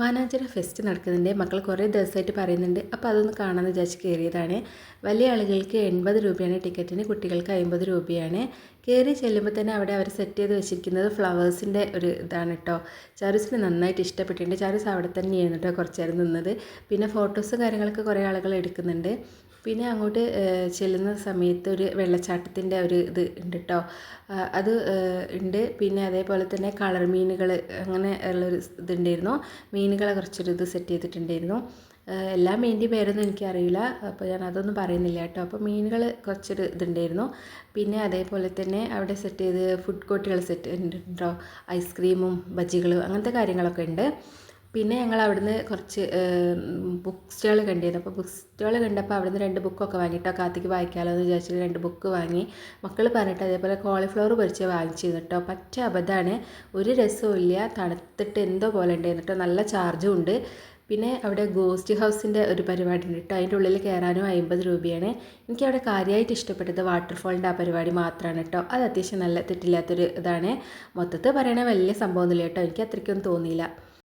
Mananchira fest നടക്കുന്നുണ്ട്. മക്കൾ കുറേ ദിവസമായിട്ട് പറയുന്നുണ്ട്. അപ്പോൾ അതൊന്ന് കാണാമെന്ന് വിചാരിച്ച് കയറിയതാണ്. വലിയ ആളുകൾക്ക് 80 രൂപയാണ് ടിക്കറ്റിന്, കുട്ടികൾക്ക് 50 രൂപയാണ്. കയറി ചെല്ലുമ്പോൾ തന്നെ അവിടെ അവർ സെറ്റ് ചെയ്ത് വെച്ചിരിക്കുന്നത് ഫ്ലവേഴ്സിൻ്റെ ഒരു ഇതാണ് കേട്ടോ. ചാരൂസിന് നന്നായിട്ട് ഇഷ്ടപ്പെട്ടിട്ടുണ്ട്. ചാരൂസ് അവിടെ തന്നെയായിരുന്നു കേട്ടോ കുറച്ച് നേരം നിന്നത്. പിന്നെ ഫോട്ടോസും കാര്യങ്ങളൊക്കെ കുറേ ആളുകൾ എടുക്കുന്നുണ്ട്. പിന്നെ അങ്ങോട്ട് ചെല്ലുന്ന സമയത്ത് ഒരു വെള്ളച്ചാട്ടത്തിൻ്റെ ഒരു ഇത് ഉണ്ട് കേട്ടോ. അത് ഉണ്ട്. പിന്നെ അതേപോലെ തന്നെ കളർ മീനുകൾ അങ്ങനെ ഉള്ളൊരു ഇതുണ്ടായിരുന്നു. മീനുകളെ കുറച്ചൊരു ഇത് സെറ്റ് ചെയ്തിട്ടുണ്ടായിരുന്നു. എല്ലാ മീനിൻ്റെ പേരൊന്നും എനിക്കറിയില്ല, അപ്പോൾ ഞാൻ അതൊന്നും പറയുന്നില്ല കേട്ടോ. അപ്പോൾ മീനുകൾ കുറച്ചൊരു ഇതുണ്ടായിരുന്നു. പിന്നെ അതേപോലെ തന്നെ അവിടെ സെറ്റ് ചെയ്ത് ഫുഡ് കോർട്ടുകൾ സെറ്റ് ഉണ്ട് കേട്ടോ. ഐസ്ക്രീമും ബജ്ജികളും അങ്ങനത്തെ കാര്യങ്ങളൊക്കെ ഉണ്ട്. പിന്നെ ഞങ്ങൾ അവിടുന്ന് കുറച്ച് ബുക്ക് സ്റ്റാൾ കണ്ടിരുന്നു. അപ്പോൾ ബുക്ക് സ്റ്റാൾ കണ്ടപ്പോൾ അവിടുന്ന് 2 ബുക്കൊക്കെ വാങ്ങിയിട്ടോ. കാർത്തിക്ക് വായിക്കാമല്ലോ എന്ന് വിചാരിച്ചിട്ട് 2 ബുക്ക് വാങ്ങി. മക്കൾ പറഞ്ഞിട്ട് അതേപോലെ കോളിഫ്ലവർ പൊരിച്ച് വാങ്ങിച്ചിരുന്നു കേട്ടോ. പറ്റ അബദ്ധമാണ്, ഒരു രസവും ഇല്ല, തണുത്തിട്ട് എന്തോ പോലെ ഉണ്ടായിരുന്നു കേട്ടോ. നല്ല ചാർജും ഉണ്ട്. പിന്നെ അവിടെ ഗോസ്റ്റ് ഹൗസിൻ്റെ ഒരു പരിപാടി ഉണ്ട് കേട്ടോ. അതിൻ്റെ ഉള്ളിൽ കയറാനും 50 രൂപയാണ്. എനിക്കവിടെ കാര്യമായിട്ട് ഇഷ്ടപ്പെട്ടത് വാട്ടർഫോളിൻ്റെ ആ പരിപാടി മാത്രമാണ് കേട്ടോ. അത് അത്യാവശ്യം നല്ല തെറ്റില്ലാത്തൊരു ഇതാണ്. മൊത്തത്തിൽ പറയണ വലിയ സംഭവമൊന്നുമില്ല കേട്ടോ, എനിക്ക് അത്രയ്ക്കൊന്നും തോന്നിയില്ല.